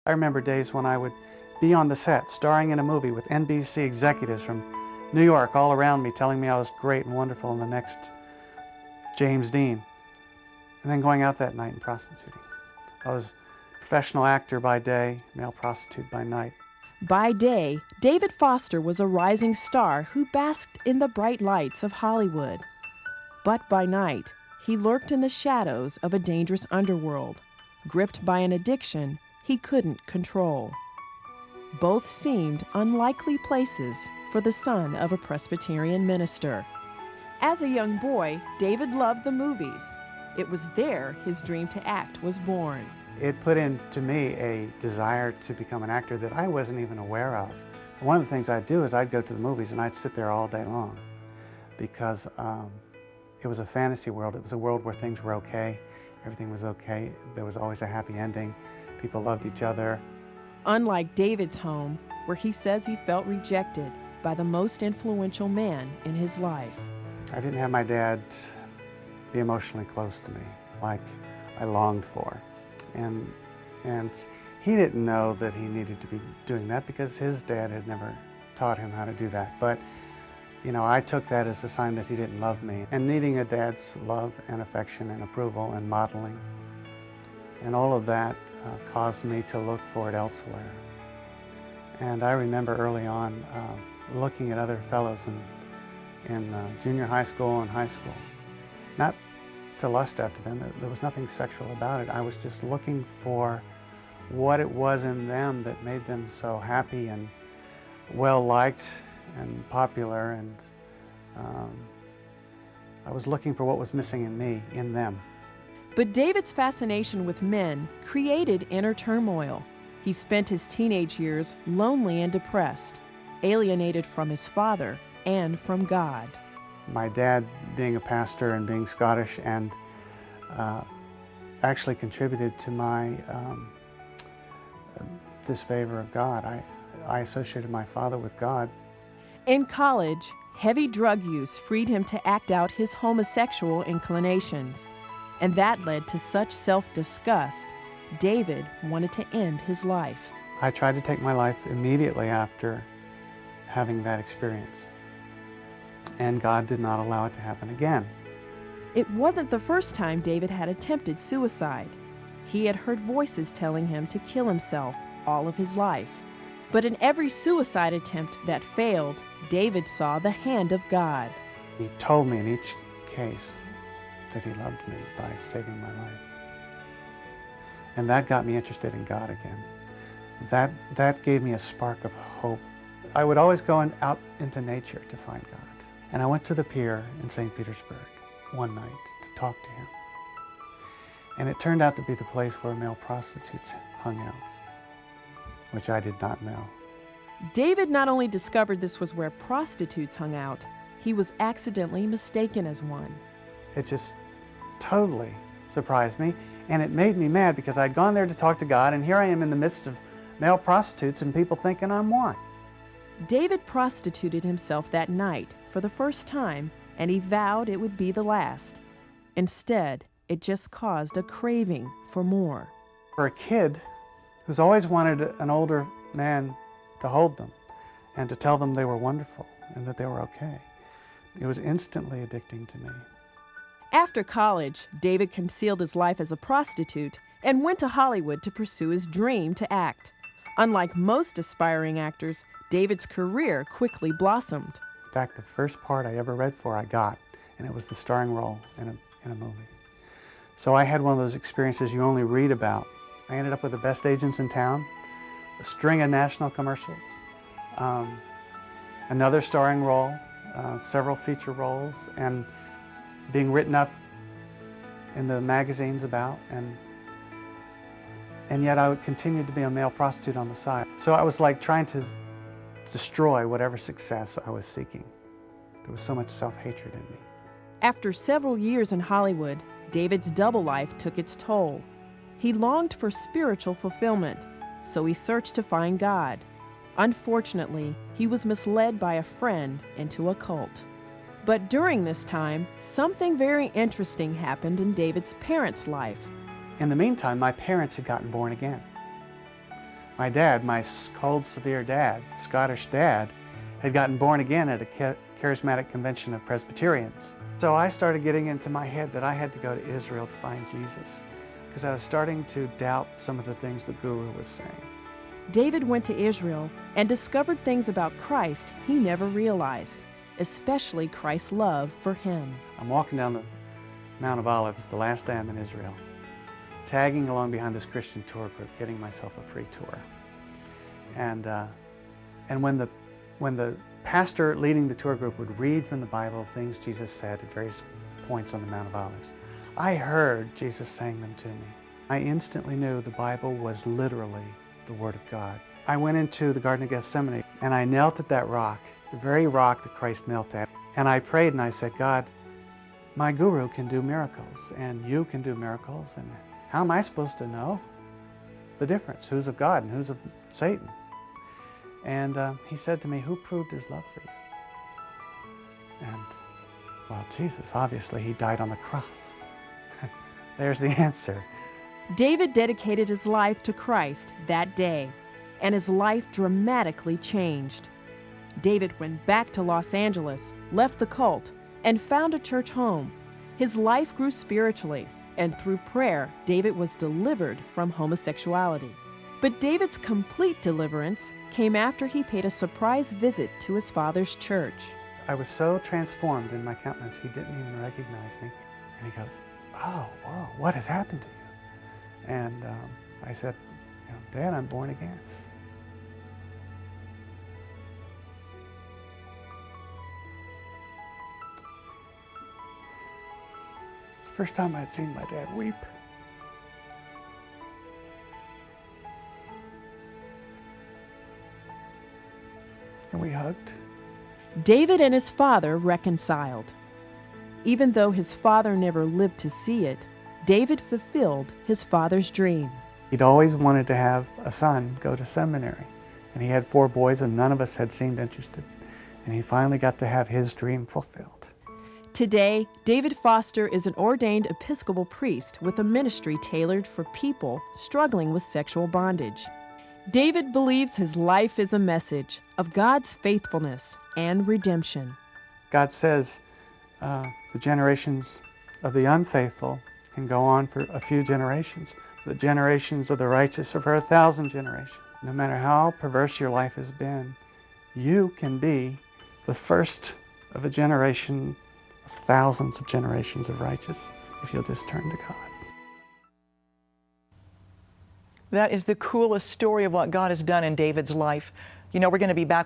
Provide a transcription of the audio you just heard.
I remember days when I would be on the set, starring in a movie with NBC executives from New York all around me telling me I was great and wonderful and the next James Dean, and then going out that night and prostituting. I was a professional actor by day, male prostitute by night. By day, David Foster was a rising star who basked in the bright lights of Hollywood. But by night, he lurked in the shadows of a dangerous underworld, gripped by an addiction he couldn't control. Both seemed unlikely places for the son of a Presbyterian minister. As a young boy, David loved the movies. It was there his dream to act was born. It put into me a desire to become an actor that I wasn't even aware of. One of the things I'd do is I'd go to the movies and I'd sit there all day long because it was a fantasy world. It was a world where things were okay, everything was okay, there was always a happy ending, people loved each other. Unlike David's home, where he says he felt rejected by the most influential man in his life. I didn't have my dad be emotionally close to me like I longed for. And he didn't know that he needed to be doing that because his dad had never taught him how to do that. But, you know, I took that as a sign that he didn't love me. And needing a dad's love and affection and approval and modeling, and all of that caused me to look for it elsewhere. And I remember early on looking at other fellows in junior high school and high school, not to lust after them. There was nothing sexual about it. I was just looking for what it was in them that made them so happy and well-liked and popular, and I was looking for what was missing in me, in them. But David's fascination with men created inner turmoil. He spent his teenage years lonely and depressed, alienated from his father and from God. My dad, being a pastor and being Scottish, and actually contributed to my disfavor of God. I associated my father with God. In college, heavy drug use freed him to act out his homosexual inclinations, and that led to such self-disgust, David wanted to end his life. I tried to take my life immediately after having that experience, and God did not allow it to happen again. It wasn't the first time David had attempted suicide. He had heard voices telling him to kill himself all of his life. But in every suicide attempt that failed, David saw the hand of God. He told me in each case that he loved me by saving my life. And that got me interested in God again. That gave me a spark of hope. I would always go out into nature to find God. And I went to the pier in St. Petersburg one night to talk to him. And it turned out to be the place where male prostitutes hung out, which I did not know. David not only discovered this was where prostitutes hung out, he was accidentally mistaken as one. It just totally surprised me, and it made me mad because I'd gone there to talk to God, and here I am in the midst of male prostitutes and people thinking I'm one. David prostituted himself that night for the first time, and he vowed it would be the last. Instead, it just caused a craving for more. For a kid who's always wanted an older man to hold them and to tell them they were wonderful and that they were okay, it was instantly addicting to me. After college, David concealed his life as a prostitute and went to Hollywood to pursue his dream to act. Unlike most aspiring actors, David's career quickly blossomed. In fact, the first part I ever read for I got, and it was the starring role in a movie. So I had one of those experiences you only read about. I ended up with the best agents in town, a string of national commercials, another starring role, several feature roles, and being written up in the magazines about, and yet I would continue to be a male prostitute on the side. So I was like trying to destroy whatever success I was seeking. There was so much self-hatred in me. After several years in Hollywood, David's double life took its toll. He longed for spiritual fulfillment, so he searched to find God. Unfortunately, he was misled by a friend into a cult. But during this time, something very interesting happened in David's parents' life. In the meantime, my parents had gotten born again. My dad, my cold, severe dad, Scottish dad, had gotten born again at a charismatic convention of Presbyterians. So I started getting into my head that I had to go to Israel to find Jesus, because I was starting to doubt some of the things the guru was saying. David went to Israel and discovered things about Christ he never realized, especially Christ's love for him. I'm walking down the Mount of Olives the last day I'm in Israel, tagging along behind this Christian tour group, getting myself a free tour. And when the pastor leading the tour group would read from the Bible things Jesus said at various points on the Mount of Olives, I heard Jesus saying them to me. I instantly knew the Bible was literally the Word of God. I went into the Garden of Gethsemane and I knelt at that rock, the very rock that Christ knelt at, and I prayed and I said, God, my guru can do miracles and you can do miracles, and how am I supposed to know the difference? Who's of God and who's of Satan? And he said to me, who proved his love for you? And, well, Jesus, obviously, he died on the cross. There's the answer. David dedicated his life to Christ that day, and his life dramatically changed. David went back to Los Angeles, left the cult, and found a church home. His life grew spiritually, and through prayer, David was delivered from homosexuality. But David's complete deliverance came after he paid a surprise visit to his father's church. I was so transformed in my countenance, he didn't even recognize me. And he goes, oh, whoa, what has happened to you? And I said, Dad, I'm born again. It's the first time I'd seen my dad weep. And we hugged. David and his father reconciled. Even though his father never lived to see it, David fulfilled his father's dream. He'd always wanted to have a son go to seminary, and he had 4 boys and none of us had seemed interested. And he finally got to have his dream fulfilled. Today, David Foster is an ordained Episcopal priest with a ministry tailored for people struggling with sexual bondage. David believes his life is a message of God's faithfulness and redemption. God says the generations of the unfaithful can go on for a few generations. The generations of the righteous are for 1,000 generations. No matter how perverse your life has been, you can be the first of a generation of thousands of generations of righteous if you'll just turn to God. That is the coolest story of what God has done in David's life. You know, we're going to be back